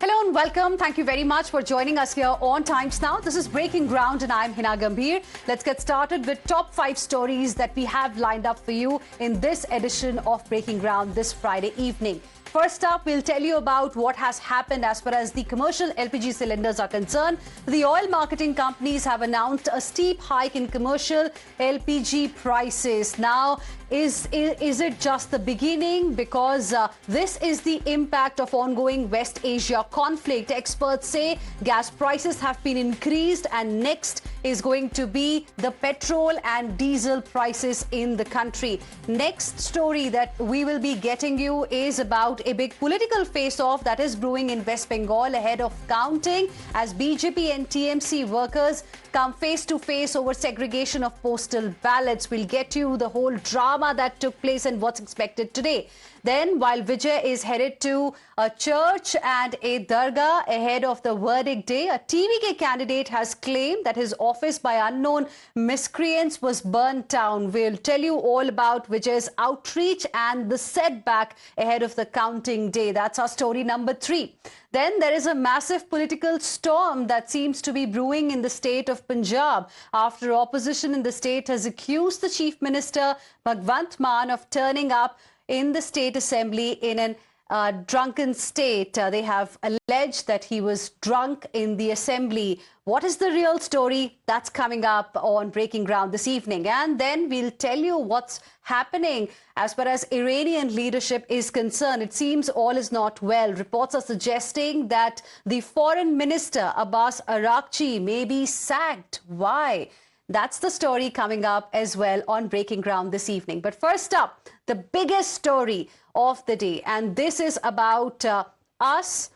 Hello and welcome. Thank you very much for joining us here on Times Now. This is Breaking Ground and I'm Hina Gambhir. Let's get started with top 5 stories that we have lined up for you in this edition of Breaking Ground this Friday evening. First up, we'll tell you about what has happened as far as the commercial LPG cylinders are concerned. The oil marketing companies have announced a steep hike in commercial LPG prices. Now, is it just the beginning? Because this is the impact of ongoing West Asia conflict. Experts say gas prices have been increased and next is going to be the petrol and diesel prices in the country. Next story that we will be getting you is about a big political face-off that is brewing in West Bengal ahead of counting as BJP and TMC workers come face-to-face over segregation of postal ballots. We'll get you the whole drama that took place and what's expected today. Then, while Vijay is headed to a church and a dargah ahead of the verdict day, a TVK candidate has claimed that his office by unknown miscreants was burnt down. We'll tell you all about Vijay's outreach and the setback ahead of the counting day. That's our story number 3. Then there is a massive political storm that seems to be brewing in the state of Punjab after opposition in the state has accused the Chief Minister Bhagwant Mann of turning up in the State Assembly in an drunken state. They have alleged that he was drunk in the Assembly. What is the real story? That's coming up on Breaking Ground this evening. And then we'll tell you what's happening as far as Iranian leadership is concerned. It seems all is not well. Reports are suggesting that the foreign minister, Abbas Araghchi, may be sacked. Why? That's the story coming up as well on Breaking Ground this evening. But first up, the biggest story of the day. And this is about us,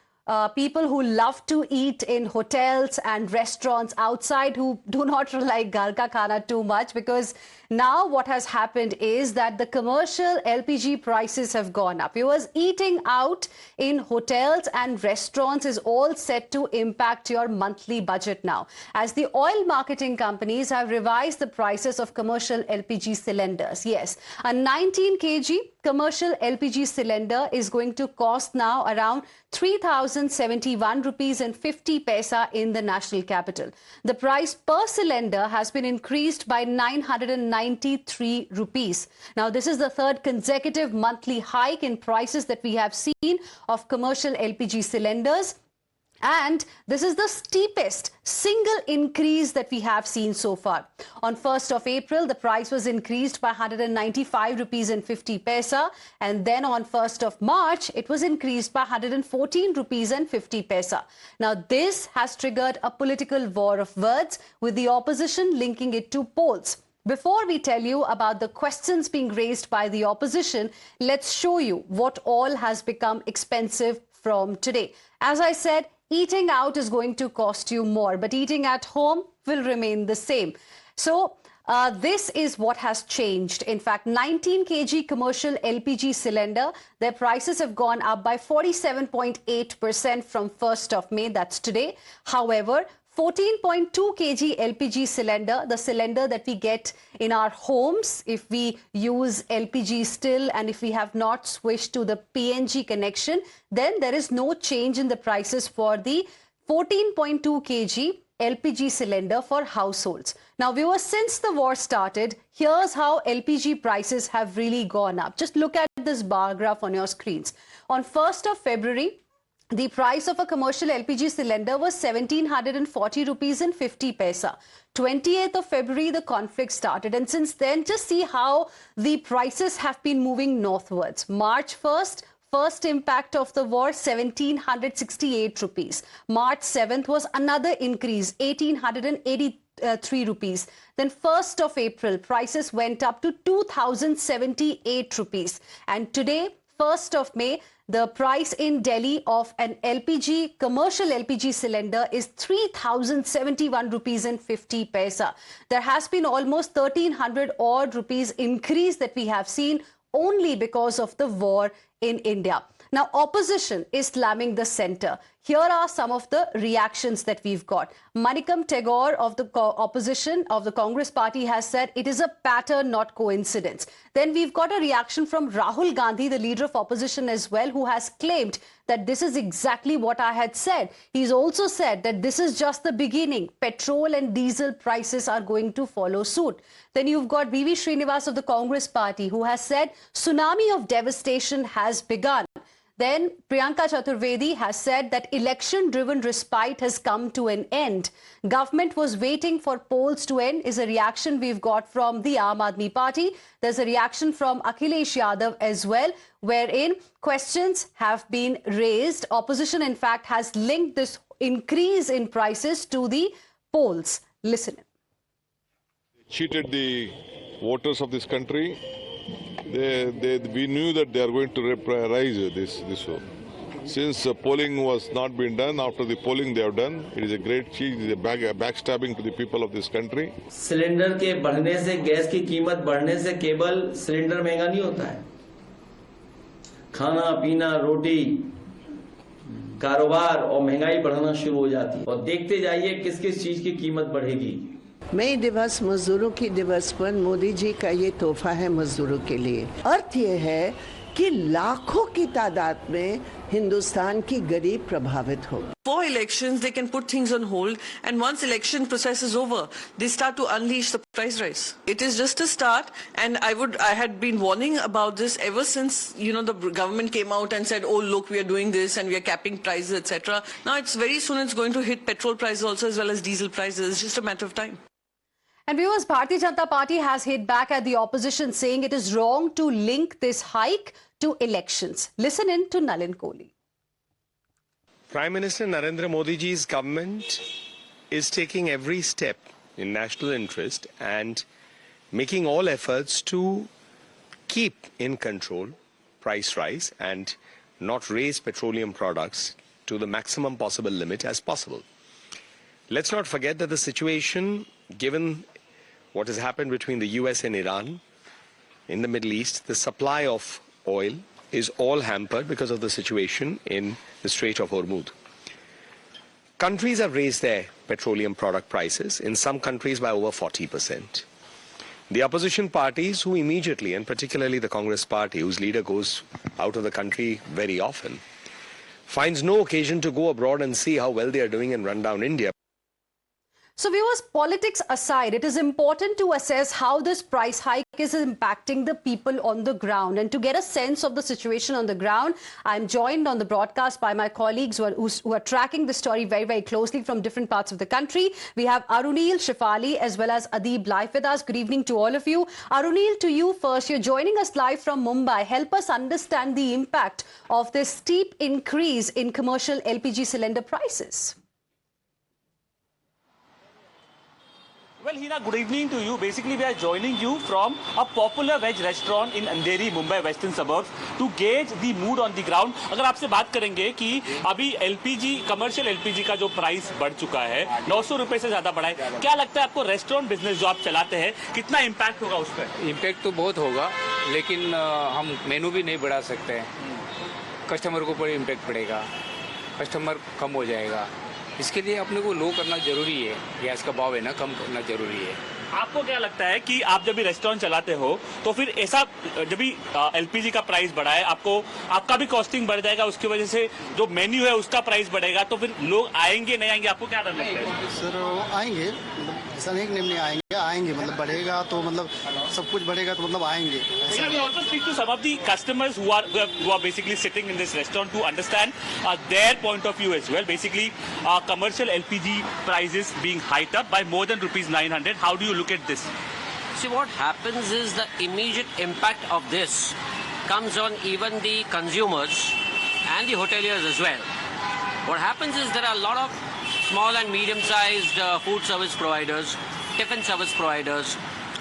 people who love to eat in hotels and restaurants outside who do not like ghar ka khana too much, because now what has happened is that the commercial LPG prices have gone up. Because eating out in hotels and restaurants is all set to impact your monthly budget now, as the oil marketing companies have revised the prices of commercial LPG cylinders. Yes, a 19 kg commercial LPG cylinder is going to cost now around 3,071 rupees and 50 paisa in the national capital. The price per cylinder has been increased by 993 rupees. Now, this is the third consecutive monthly hike in prices that we have seen of commercial LPG cylinders. And this is the steepest single increase that we have seen so far. On 1st of April, the price was increased by 195 rupees and 50 paisa. And then on 1st of March, it was increased by 114 rupees and 50 paisa. Now, this has triggered a political war of words, with the opposition linking it to polls. Before we tell you about the questions being raised by the opposition, let's show you what all has become expensive from today. As I said, eating out is going to cost you more, but eating at home will remain the same. So this is what has changed. In fact, 19 kg commercial LPG cylinder, their prices have gone up by 47.8% from 1st of May, that's today. However, 14.2 kg LPG cylinder, the cylinder that we get in our homes if we use LPG still and if we have not switched to the PNG connection, then there is no change in the prices for the 14.2 kg LPG cylinder for households. Now, viewers, since the war started, here's how LPG prices have really gone up. Just look at this bar graph on your screens. On 1st of February, the price of a commercial LPG cylinder was 1,740 rupees and 50 paisa. 28th of February, the conflict started. And since then, just see how the prices have been moving northwards. March 1st, first impact of the war, 1,768 rupees. March 7th was another increase, 1,883 rupees. Then 1st of April, prices went up to 2,078 rupees. And today, 1st of May, the price in Delhi of an LPG, commercial LPG cylinder is 3,071 rupees and 50 paisa. There has been almost 1,300 odd rupees increase that we have seen only because of the war in India. Now, opposition is slamming the centre. Here are some of the reactions that we've got. Manikam Tagore of the opposition of the Congress party has said it is a pattern, not coincidence. Then we've got a reaction from Rahul Gandhi, the leader of opposition as well, who has claimed that this is exactly what I had said. He's also said that this is just the beginning. Petrol and diesel prices are going to follow suit. Then you've got V.V. Srinivas of the Congress party, who has said tsunami of devastation has begun. Then Priyanka Chaturvedi has said that election-driven respite has come to an end. Government was waiting for polls to end is a reaction we've got from the Aam Aadmi Party. There's a reaction from Akhilesh Yadav as well, wherein questions have been raised. Opposition, in fact, has linked this increase in prices to the polls. Listen. Cheated the voters of this country. We knew that they are going to rise this. Since polling was not being done, after the polling they have done, it is a great cheat, it is a backstabbing to the people of this country. Cylinder के बढ़ने से, gas की कीमत बढ़ने से केवल cylinder महंगा नहीं होता है। खाना पीना, रोटी, कारोबार और महंगाई बढ़ना शुरू हो जाती है। और देखते जाइए किस किस चीज की कीमत बढ़ेगी। मई दिवस मजदूरों की दिवस पर मोदी जी का ये तोहफा है मजदूरों के लिए। अर्थ ये है कि लाखों की तादाद में हिंदुस्तान की गरीब प्रभावित होगी। For elections, they can put things on hold, and once election process is over, they start to unleash the price rise. It is just a start, and I had been warning about this ever since, the government came out and said, oh, look, we are doing this and we are capping prices, etc. Now it's very soon it's going to hit petrol prices also as well as diesel prices. It's just a matter of time. And viewers, Bharatiya Janata Party has hit back at the opposition, saying it is wrong to link this hike to elections. Listen in to Nalin Kohli. Prime Minister Narendra Modi ji's government is taking every step in national interest and making all efforts to keep in control price rise and not raise petroleum products to the maximum possible limit as possible. Let's not forget that the situation, given what has happened between the US and Iran in the Middle East, the supply of oil is all hampered because of the situation in the Strait of Hormuz. Countries have raised their petroleum product prices, in some countries by over 40%. The opposition parties, who immediately, and particularly the Congress party, whose leader goes out of the country very often, finds no occasion to go abroad and see how well they are doing and run down India. So viewers, politics aside, it is important to assess how this price hike is impacting the people on the ground. And to get a sense of the situation on the ground, I'm joined on the broadcast by my colleagues who are tracking the story very, very closely from different parts of the country. We have Arunil Shefali as well as Adib live with us. Good evening to all of you. Arunil, to you first. You're joining us live from Mumbai. Help us understand the impact of this steep increase in commercial LPG cylinder prices. Well, Hina, good evening to you. Basically, we are joining you from a popular veg restaurant in Andheri, Mumbai, western suburbs, to gauge the mood on the ground. अगर आपसे बात करेंगे कि अभी LPG, commercial LPG का जो price बढ़ चुका है, 900 रुपए से ज्यादा बढ़ा है, क्या लगता है आपको रेस्टोरेंट बिजनेस जो आप चलाते हैं, कितना इम्पैक्ट होगा उस पर? इम्पैक्ट तो बहुत होगा, लेकिन हम मेनू भी नहीं बढ़ा सकते हैं। कस्टमर को बड़ा इम्पैक्ट पड़ेगा, कस्टमर कम हो जाएगा। इसके लिए अपने को लो करना जरूरी है। गैस का भाव है ना, कम करना जरूरी है। आपको क्या लगता है कि आप जब भी रेस्टोरेंट चलाते हो तो फिर ऐसा जब भी एलपीजी का प्राइस बढ़ा है, आपका भी कॉस्टिंग बढ़ जाएगा, उसकी वजह से जो मेन्यू है उसका प्राइस बढ़ेगा, तो फिर लोग आएंगे नहीं आएंगे, आपको क्या लगता है? सर आएंगे, ऐसा नहीं कि नहीं आएंगे, मतलब बढ़ेगा तो मतलब सब कुछ बढ़ेगा तो मतलब आएंगे। We also speak to some of the customers who are basically sitting in this restaurant to understand their point of view as well. Basically, commercial LPG prices being hiked up by more than ₹900. How do you look at this? See, what happens is the immediate impact of this comes on even the consumers and the hoteliers as well. What happens is there are a lot of small and medium-sized food service providers, tiffin service providers,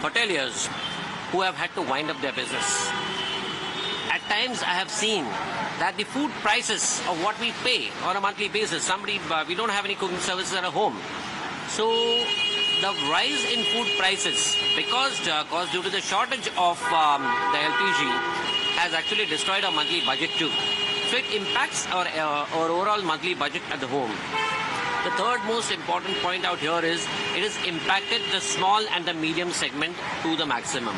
hoteliers who have had to wind up their business. At times I have seen that the food prices of what we pay on a monthly basis, we don't have any cooking services at our home. So the rise in food prices, because due to the shortage of the LPG, has actually destroyed our monthly budget too. So it impacts our overall monthly budget at the home. The third most important point out here is it has impacted the small and the medium segment to the maximum.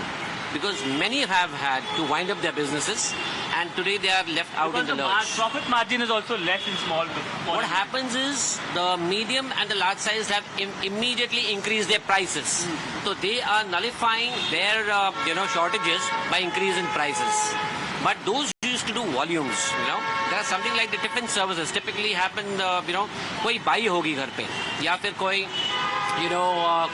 Because many have had to wind up their businesses and today they are left out in the lurch. Profit margin is also less in small business. What happens is the medium and the large size have immediately increased their prices. So they are nullifying their shortages by increase in prices. But those used to do volumes, there are something like the tiffin services typically happen, कोई by होगी घर पे या फिर कोई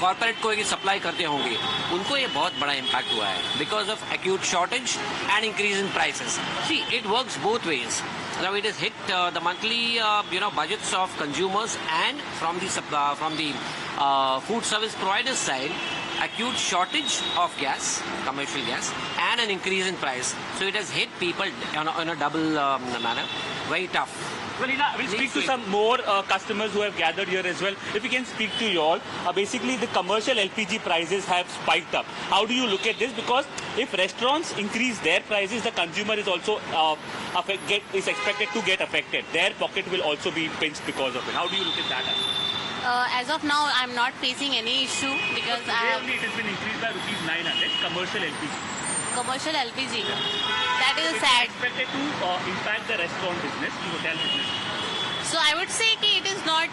corporate कोई supply करते होंगे, उनको ये बहुत बड़ा इम्पैक्ट हुआ है because of acute shortage and increase in prices. See it works both ways. Now it has hit the monthly budgets of consumers and from the food service providers side, acute shortage of gas, commercial gas, and an increase in price. So it has hit people on a double manner. Very tough. Well, Hina, we'll speak to some more customers who have gathered here as well. If we can speak to you all, basically the commercial LPG prices have spiked up. How do you look at this? Because if restaurants increase their prices, the consumer is also is expected to get affected. Their pocket will also be pinched because of it. How do you look at that? As of now, I'm not facing any issue because Only it has been increased by rupees 900, commercial LPG. Commercial LPG. That is sad. Expected to impact the restaurant business, the hotel business. So I would say that it is not,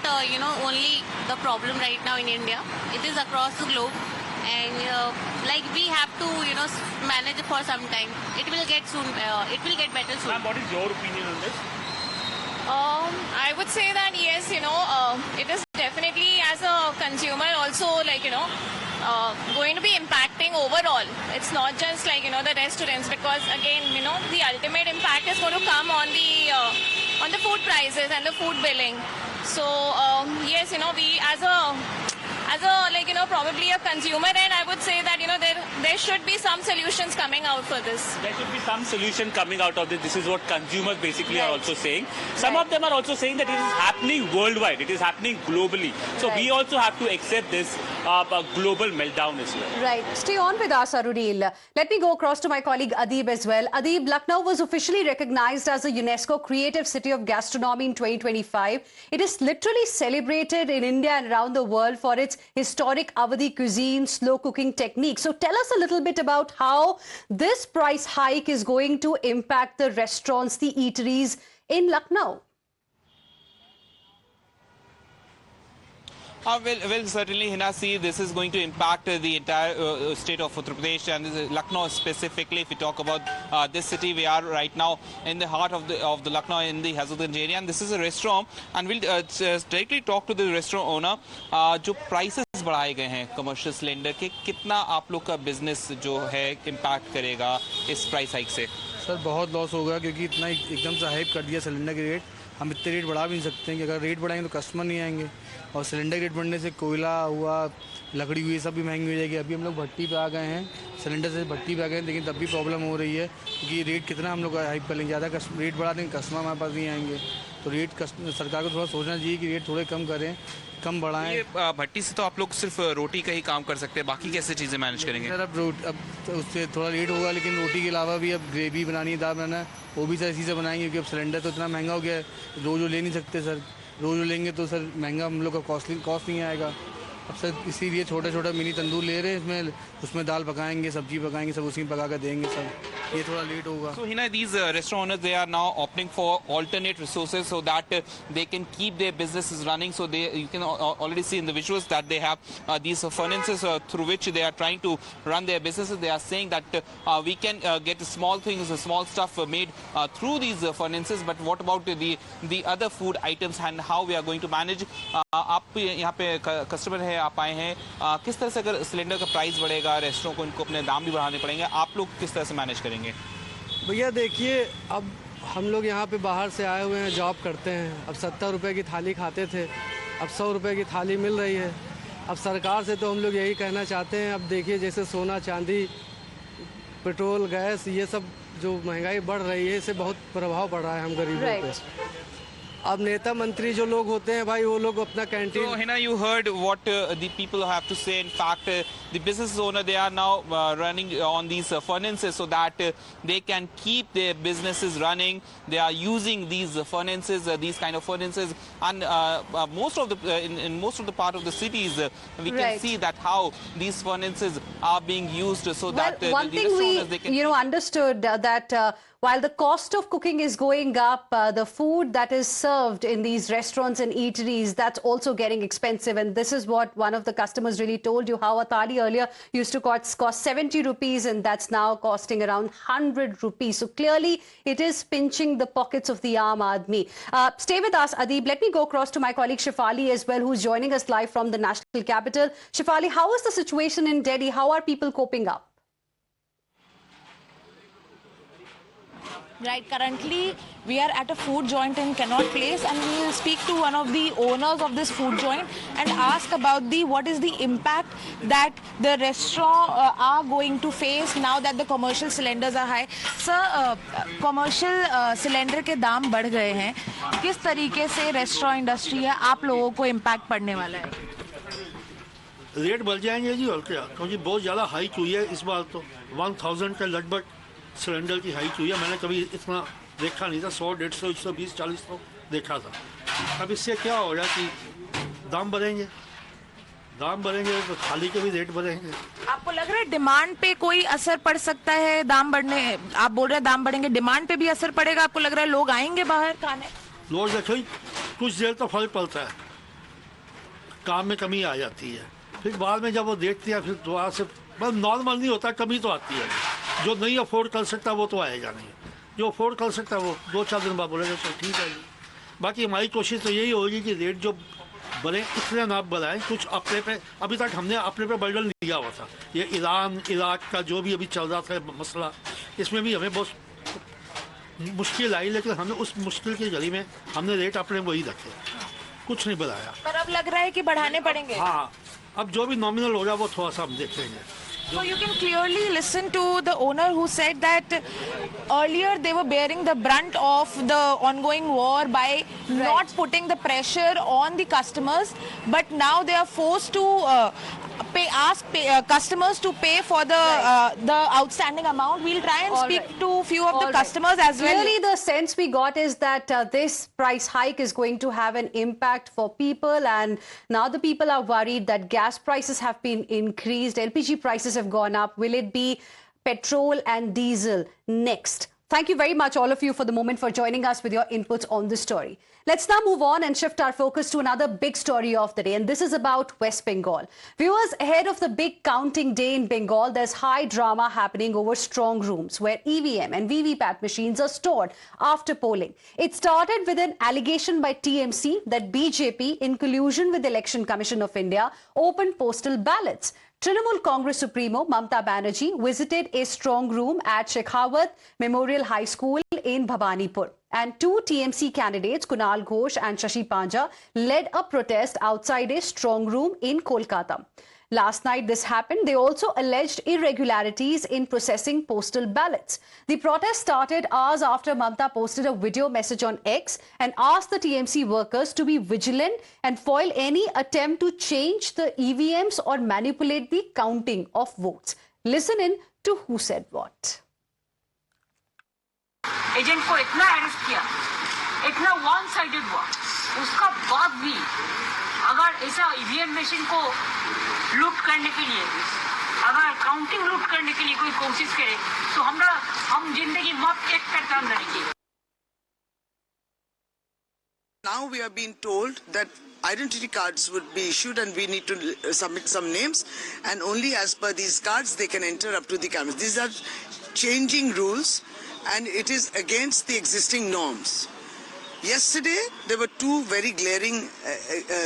only the problem right now in India. It is across the globe. And we have to, manage it for some time. It will get soon. It will get better soon. Ma'am, what is your opinion on this? I would say that yes, it is definitely as a consumer also going to be impacting overall. It's not just the restaurants because again, the ultimate impact is going to come on the food prices and the food billing. So yes, we as a probably a consumer, and I would say that there should be some solutions coming out for this. There should be some solution coming out of this. This is what consumers basically are also saying. Some of them are also saying that it is happening worldwide. It is happening globally. So we also have to accept this global meltdown as well. Right. Stay on with us, Arunil. Let me go across to my colleague Adib as well. Adib, Lucknow was officially recognized as a UNESCO Creative City of Gastronomy in 2025. It is literally celebrated in India and around the world for its historic Awadhi cuisine, slow cooking technique. So tell us a little bit about how this price hike is going to impact the restaurants, the eateries in Lucknow. Well, certainly, Hina, see, this is going to impact the entire state of Uttar Pradesh and Lucknow specifically. If we talk about this city, we are right now in the heart of the Lucknow in the Hazratganj area, and this is a restaurant. And we'll directly talk to the restaurant owner. जो prices बढ़ाए गए हैं commercial cylinder के, कितना आप लोग का business जो है इम्पैक्ट करेगा इस प्राइस हाइक से? सर बहुत लॉस होगा क्योंकि इतना एकदम से हाइप कर दिया सिलेंडर के रेट. हम इतने रेट बढ़ा भी नहीं सकते हैं कि अगर रेट बढ़ाएंगे तो कस्टमर नहीं आएंगे, और सिलेंडर रेट बढ़ने से कोयला हुआ, लकड़ी हुई, सब भी महंगी हो जाएगी. अभी हम लोग भट्टी पे आ गए हैं, सिलेंडर से भट्टी पे आ गए हैं, लेकिन तब भी प्रॉब्लम हो रही है क्योंकि रेट कितना हम लोग हाइप कर लेंगे. ज़्यादा रेट बढ़ा देंगे, कस्टमर हमारे पास नहीं आएंगे. तो रेट सरकार को थोड़ा सोचना चाहिए कि रेट थोड़े कम करें, कम बढ़ाएं. ये भट्टी से तो आप लोग सिर्फ रोटी का ही काम कर सकते हैं, बाकी कैसे चीज़ें मैनेज करेंगे? सर अब उससे थोड़ा लेट होगा, लेकिन रोटी के अलावा भी अब ग्रेवी बनानी है, दाल बनाना है, वो भी सर इसी से बनाएंगे क्योंकि अब सिलेंडर तो इतना महंगा हो गया है, रोज़ ले नहीं सकते सर. रोज़ लेंगे तो सर महंगा हम लोग का कॉस्ट नहीं आएगा. अब सर इसीलिए छोटा छोटा मिनी तंदूर ले रहे हैं, उसमें दाल पकाएंगे, सब्जी पकाएंगे, सब उसी में पका कर देंगे सर. ये थोड़ा लेट होगा. So Hina, these restaurant owners, they are now opting for alternate resources so that they can keep their businesses running. So you can already see in the visuals that they have these furnaces through which they are trying to run their businesses. They are saying that we can get small things, small stuff made through these furnaces. But what about the other food items and how we are going to manage? आप यहाँ पे customer है, आप आए हैं, किस तरह से अगर सिलेंडर का प्राइस बढ़ेगा, रेस्टोरेंट को इनको अपने दाम भी बढ़ाने पड़ेंगे, आप लोग किस तरह से मैनेज करेंगे? भैया देखिए, अब हम लोग यहाँ पे बाहर से आए हुए हैं, जॉब करते हैं. अब 70 रुपये की थाली खाते थे, अब 100 रुपये की थाली मिल रही है. अब सरकार से तो हम लोग यही कहना चाहते हैं, अब देखिए जैसे सोना चांदी, पेट्रोल, गैस, ये सब जो महंगाई बढ़ रही है, इससे बहुत प्रभाव पड़ रहा है हम गरीबों पे. अब नेता मंत्री जो लोग होते हैं भाई वो लोग अपना canteen So, Hina, you heard what the people have to say. In fact, the business owner, they are now running on these furnaces so that they can keep their businesses running. They are using these furnaces, these kind of furnaces, and most of the in most of the part of the cities, we can Right. see that how these furnaces are being used so Well, that one the thing restaurants, they we, can understood that while the cost of cooking is going up, the food that is served in these restaurants and eateries, that's also getting expensive. And this is what one of the customers really told you, how a thali earlier used to cost 70 rupees and that's now costing around 100 rupees. So clearly it is pinching the pockets of the Aam Aadmi. Stay with us, Adib. Let me go across to my colleague Shefali as well, who's joining us live from the national capital. Shefali, how is the situation in Delhi? How are people coping up? Right, currently we are at a food joint in Connaught Place, and we will speak to one of the owners of this food joint and ask about what is the impact that the restaurant are going to face now that the commercial cylinders are high. Sir, commercial cylinder के दाम बढ़ गए हैं, किस तरीके से restaurant industry है आप लोगों को इम्पैक्ट पड़ने वाला है? रेट बढ़ जाएंगे जी और क्या, क्योंकि बहुत ज़्यादा हाइक हुई है इस बार तो 1000 का लगभग सिलेंडर की हाइक हुई है। मैंने कभी इतना देखा नहीं था, 100, 150, 120, 40 तो देखा था। अब इससे क्या हो रहा कि दाम बढ़ेंगे तो थाली के भी रेट बढ़ेंगे। आपको लग रहा है डिमांड पे कोई असर पड़ सकता है? दाम बढ़ने, आप बोल रहे हैं दाम बढ़ेंगे, डिमांड पे भी असर पड़ेगा? आपको लग रहा है लोग आएंगे बाहर खाने? लोग देखो कुछ देर तो फर्क पड़ता है, काम में कमी आ जाती है, फिर बाद में जब वो देखते हैं फिर दोबारा से बस नॉर्मल नहीं होता, कमी तो आती है। जो नहीं अफोर्ड कर सकता वो तो आएगा नहीं, जो अफोर्ड कर सकता है वो 2-4 दिन बाद बोलेगा चलो ठीक है। बाकी हमारी कोशिश तो यही होगी कि रेट जो बढ़े इतने ना बढ़ाएं, कुछ अपने पे अभी तक हमने अपने पे बर्डन लिया हुआ था। ये ईरान इराक का जो भी अभी चल रहा था मसला, इसमें भी हमें बहुत मुश्किल आई, लेकिन हमने उस मुश्किल की घड़ी में हमने रेट अपने वही रखे, कुछ नहीं बढ़ाया। पर अब लग रहा है कि बढ़ाने पड़ेंगे। हाँ, अब जो भी नॉमिनल होगा वो थोड़ा सा हम देखेंगे। So you can clearly listen to the owner who said that earlier they were bearing the brunt of the ongoing war by not putting the pressure on the customers, but now they are forced to ask customers to pay for the outstanding amount. We'll try and speak to a few of the customers as well. Clearly, the sense we got is that this price hike is going to have an impact for people, and now the people are worried that gas prices have been increased, LPG prices have gone up. Will it be petrol and diesel next? Thank you very much, all of you, for the moment, for joining us with your inputs on this story. Let's now move on and shift our focus to another big story of the day, and this is about West Bengal. Viewers, ahead of the big counting day in Bengal, there's high drama happening over strong rooms where EVM and VVPAT machines are stored after polling. It started with an allegation by TMC that BJP, in collusion with the Election Commission of India, opened postal ballots. Trinamool Congress Supremo Mamata Banerjee visited a strong room at Shekhawat Memorial High School in Bhabanipur. And two TMC candidates, Kunal Ghosh and Shashi Panja, led a protest outside a strong room in Kolkata. Last night this happened. They also alleged irregularities in processing postal ballots. The protest started hours after Mamata posted a video message on X and asked the TMC workers to be vigilant and foil any attempt to change the EVMs or manipulate the counting of votes. Listen in to who said what. Agent को इतना arrest किया, इतना one sided हुआ, उसका बाद भी अगर ऐसा ईवीएम मशीन को लूट करने के लिए, अगर काउंटिंग लूट करने के लिए कोई कोशिश करे तो हम जिंदगी मौत एक करके हम लड़ेंगे। Now we are being told that identity cards would be issued and we need to submit some names, and only as per these cards they can enter up to the cameras. These are changing rules and it is against the existing norms. Yesterday, there were two very glaring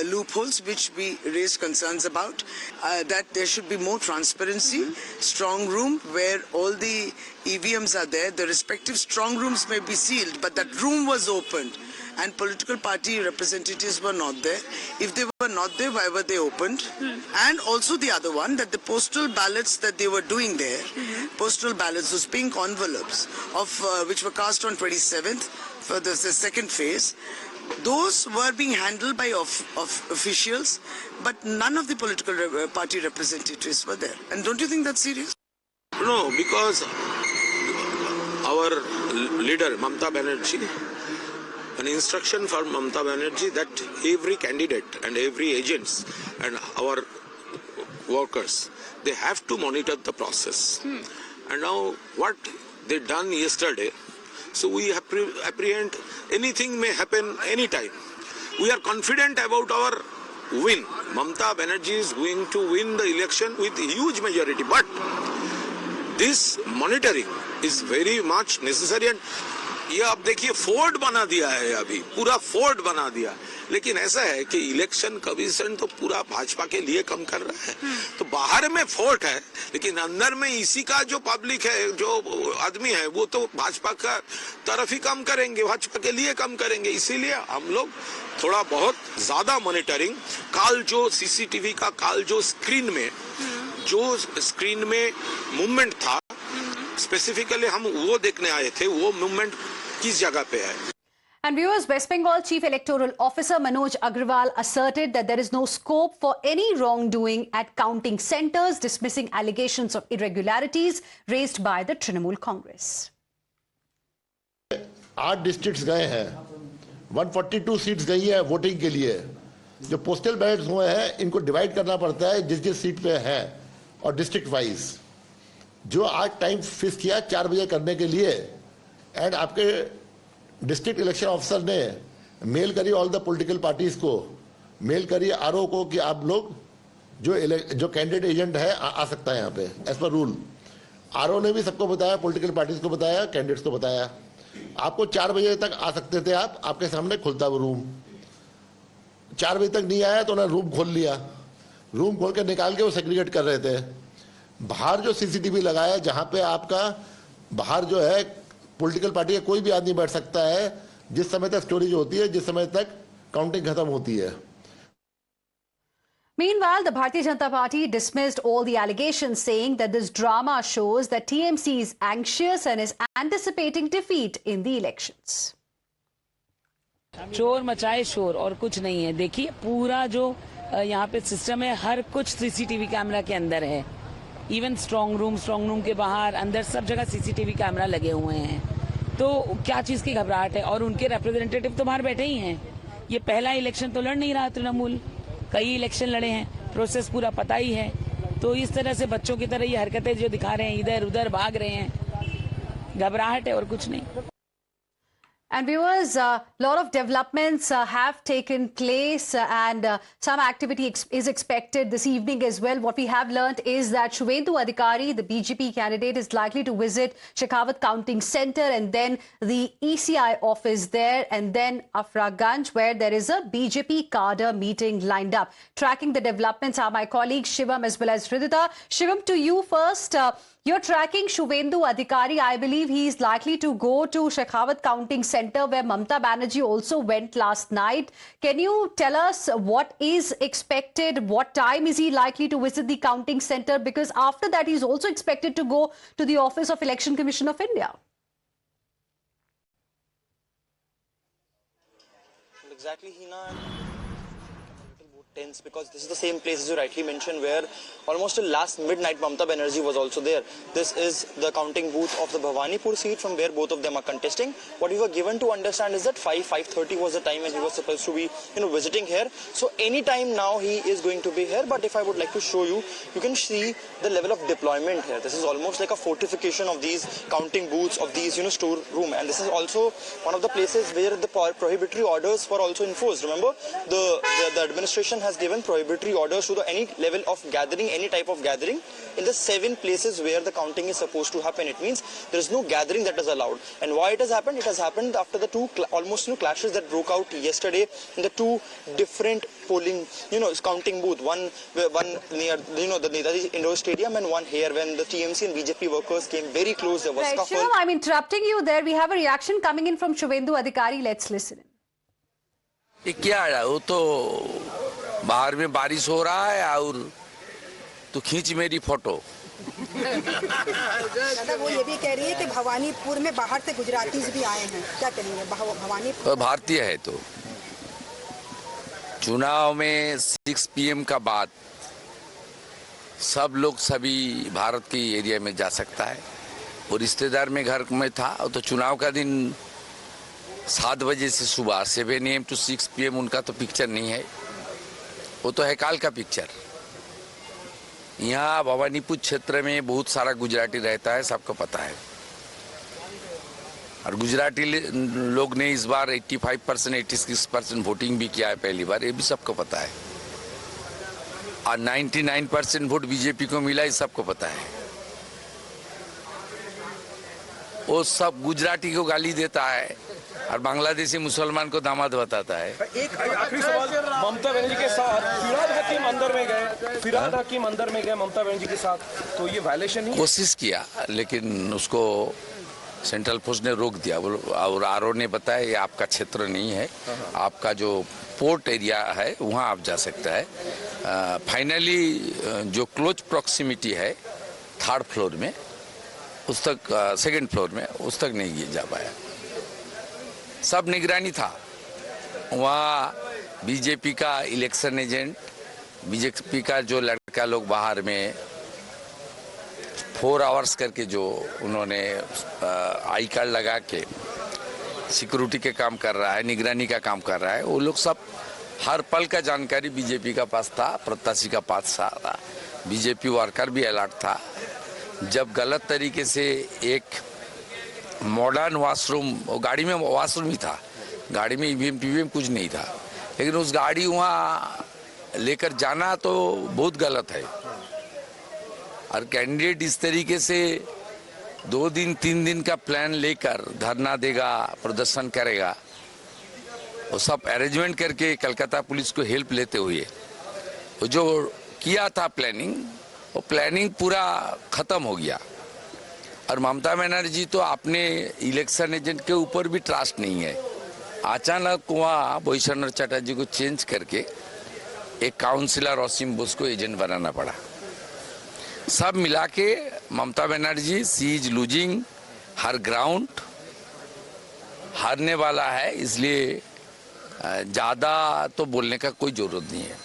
loopholes which we raised concerns about, that there should be more transparency. Strong room where all the EVMs are there, the respective strong rooms may be sealed, but that room was opened and political party representatives were not there. If they were not there, why were they opened? And also the other one, that the postal ballots that they were doing there, postal ballots, those pink envelopes of which were cast on 27th for the second phase, those were being handled by officials, but none of the political party representatives were there. And don't you think that's serious? No, because our leader, Mamata Banerjee, an instruction for Mamata Banerjee that every candidate and every agents and our workers, they have to monitor the process. And now what they done yesterday, so we apprehend anything may happen anytime. We are confident about our win. Mamata Banerjee is going to win the election with a huge majority. But this monitoring is very much necessary. And ये आप देखिए fort बना दिया है, अभी पूरा fort बना दिया. लेकिन ऐसा है कि इलेक्शन कमीशन तो पूरा भाजपा के लिए कम कर रहा है. तो बाहर में फोर्ट है, लेकिन अंदर में इसी का जो पब्लिक है, जो आदमी है, वो तो भाजपा का तरफ ही कम करेंगे, भाजपा के लिए कम करेंगे. इसीलिए हम लोग थोड़ा बहुत ज्यादा मॉनिटरिंग, काल जो सीसीटीवी का काल जो स्क्रीन में मूवमेंट था, स्पेसिफिकली हम वो देखने आए थे, वो मूवमेंट किस जगह पे है. And viewers, West Bengal Chief Electoral Officer Manoj Agrawal asserted that there is no scope for any wrongdoing at counting centres, dismissing allegations of irregularities raised by the Trinamool Congress. 8 districts गए हैं, 142 seats गई है voting के लिए. जो postal ballets हुए हैं, इनको डिवाइड करना पड़ता है जिस जिस सीट पे है और डिस्ट्रिक्ट वाइज. जो आज टाइम फिक्स किया 4 बजे करने के लिए, एंड आपके डिस्ट्रिक्ट इलेक्शन ऑफिसर ने मेल करी ऑल द पॉलिटिकल पार्टीज को, मेल करी आरओ को कि आप लोग जो कैंडिडेट एजेंट है आ सकता है यहाँ पे एज पर रूल. आरओ ने भी सबको बताया, पॉलिटिकल पार्टीज को बताया, कैंडिडेट्स को बताया. आपको 4 बजे तक आ सकते थे, आप आपके सामने खुलता वो रूम. 4 बजे तक नहीं आया तो उन्होंने रूम खोल लिया. रूम खोल के निकाल के वो सेग्रीगेट कर रहे थे. बाहर जो सीसीटीवी लगाया, जहां पे आपका बाहर जो है पॉलिटिकल पार्टी का कोई भी आदमी बैठ सकता है, जिस समय तक स्टोरेज होती है, जिस समय तक काउंटिंग खत्म होती है. Meanwhile, the Bharatiya Janata Party dismissed all the allegations, saying that this drama shows that TMC is anxious and is anticipating defeat in the elections. चोर मचाए शोर और कुछ नहीं है. देखिए पूरा जो यहाँ पे सिस्टम है, हर कुछ सीसीटीवी कैमरा के अंदर है. इवन स्ट्रांग रूम के बाहर अंदर सब जगह सीसीटीवी कैमरा लगे हुए हैं. तो क्या चीज की घबराहट है. और उनके रिप्रेजेंटेटिव तो बाहर बैठे ही हैं. ये पहला इलेक्शन तो लड़ नहीं रहा तृणमूल, कई इलेक्शन लड़े हैं, प्रोसेस पूरा पता ही है. तो इस तरह से बच्चों की तरह ये हरकतें जो दिखा रहे हैं, इधर उधर भाग रहे हैं, घबराहट है और कुछ नहीं. And viewers, a lot of developments have taken place and some activity is expected this evening as well. What we have learnt is that Shubhendu Adhikari, the BJP candidate, is likely to visit Shekhawat Counting Centre and then the ECI office there, and then Afraganj, where there is a BJP cadre meeting lined up. Tracking the developments are my colleagues Shivam as well as Hridita. Shivam, to you first. You're tracking Shubhendu Adhikari. I believe he is likely to go to Shekhawat Counting Centre, where Mamata Banerjee also went last night. Can you tell us what is expected? What time is he likely to visit the counting centre? Because after that, he's also expected to go to the Office of Election Commission of India. Exactly, Hina. Tense because this is the same place, as you rightly mentioned, where almost till last midnight Mamata Banerjee was also there. This is the counting booth of the Bhawanipur seat from where both of them are contesting. What we were given to understand is that 5:30 was the time when he was supposed to be, visiting here. So any time now he is going to be here. But if I would like to show you, you can see the level of deployment here. This is almost like a fortification of these counting booths, of these, store room. And this is also one of the places where the prohibitory orders were also enforced. Remember, the administration has given prohibitory orders to any level of gathering, any type of gathering, in the 7 places where the counting is supposed to happen. It means there is no gathering that is allowed. And why it has happened? It has happened after the two almost clashes that broke out yesterday in the 2 different polling, counting booth. One near, the Netaji Indoor Stadium, and one here when the TMC and BJP workers came very close. There was scuffle. Shivam, I'm interrupting you there. We have a reaction coming in from Shubhendu Adhikari. Let's listen in. ये क्या है? वो तो बाहर में बारिश हो रहा है और तो खींच मेरी फोटो. दादा वो ये भी कह रही है कि भवानीपुर में बाहर से गुजरातीज भी आए हैं, क्या करेंगे? भवानीपुर भारतीय है तो चुनाव में 6 PM का बाद सब लोग सभी भारत के एरिया में जा सकता है। वो रिश्तेदार में घर में था तो चुनाव का दिन 7 बजे से सुबह 7 AM to 6 PM उनका तो पिक्चर नहीं है, वो तो है काल का पिक्चर। यहाँ भवानीपुर क्षेत्र में बहुत सारा गुजराती रहता है, सबको पता है। और गुजराती लोग ने इस बार 85% 86% वोटिंग भी किया है पहली बार, ये भी सबको पता है। और 99% वोट बीजेपी को मिला, ये सबको पता है। वो सब गुजराती को गाली देता है और बांग्लादेशी मुसलमान को दामाद बताता है। एक आखिरी सवाल, ममता बनर्जी के साथ फिराद हकीम अंदर में गए ममता बनर्जी के साथ, तो ये वायलेशन नहीं? कोशिश किया लेकिन उसको सेंट्रल फोर्स ने रोक दिया और आरओ ने बताया ये आपका क्षेत्र नहीं है, आपका जो पोर्ट एरिया है वहाँ आप जा सकता है। फाइनली जो क्लोज प्रॉक्सिमिटी है 3rd फ्लोर में उस तक, 2nd फ्लोर में उस तक नहीं जा पाया। सब निगरानी था वहाँ। बीजेपी का इलेक्शन एजेंट, बीजेपी का जो लड़का लोग बाहर में 4 आवर्स करके जो उन्होंने आई कार्ड लगा के सिक्योरिटी के काम कर रहा है, निगरानी का काम कर रहा है, वो लोग सब हर पल का जानकारी बीजेपी का पास था, प्रत्याशी का पास था। बीजेपी वर्कर भी अलर्ट था। जब गलत तरीके से एक मॉडर्न वॉशरूम, गाड़ी में वॉशरूम ही था, गाड़ी में ईवीएम पीवीएम कुछ नहीं था, लेकिन उस गाड़ी वहाँ लेकर जाना तो बहुत गलत है। और कैंडिडेट इस तरीके से 2 दिन 3 दिन का प्लान लेकर धरना देगा, प्रदर्शन करेगा, वो सब अरेंजमेंट करके कलकत्ता पुलिस को हेल्प लेते हुए वो जो किया था प्लानिंग, वो प्लानिंग पूरा खत्म हो गया। और ममता बनर्जी तो अपने इलेक्शन एजेंट के ऊपर भी ट्रस्ट नहीं है। अचानक वहाँ भूषण चटर्जी को चेंज करके एक काउंसिलर असीम बोस को एजेंट बनाना पड़ा। सब मिला के ममता बनर्जी सी इज लूजिंग हर ग्राउंड, हारने वाला है, इसलिए ज्यादा तो बोलने का कोई जरूरत नहीं है।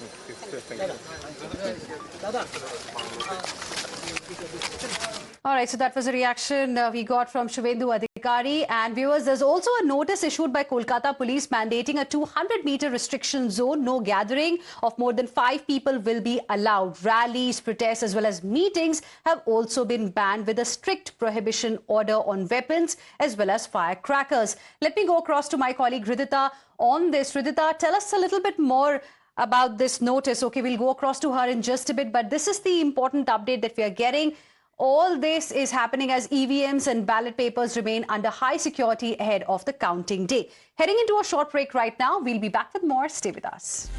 All right, so that was a reaction we got from Shubhendu Adhikari. And viewers, there's also a notice issued by Kolkata Police mandating a 200-meter restriction zone. No gathering of more than 5 people will be allowed. Rallies, protests, as well as meetings have also been banned with a strict prohibition order on weapons as well as firecrackers. Let me go across to my colleague Ridhita on this. Ridhita, tell us a little bit more about this notice. Okay, we'll go across to her in just a bit, but this is the important update that we are getting. All this is happening as EVMs and ballot papers remain under high security ahead of the counting day. Heading into a short break right now. We'll be back with more. Stay with us.